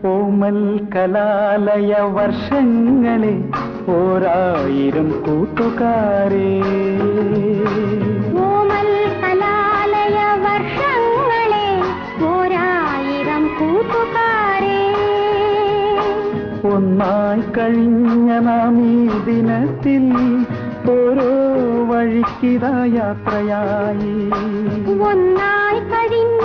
ഓമൽ കലാലയ വർഷങ്ങളെ ഓരായിരം കൂട്ടുകാരേ ഓമൽ കലാലയ വർഷങ്ങളെ ഓരായിരം കൂട്ടുകാരേ ഒന്നായി കഴിഞ്ഞ നാം ഈ ദിനത്തിൽ ഓരോ വഴിക്കിതാ യാത്രയായി ഒന്നായി കഴിഞ്ഞ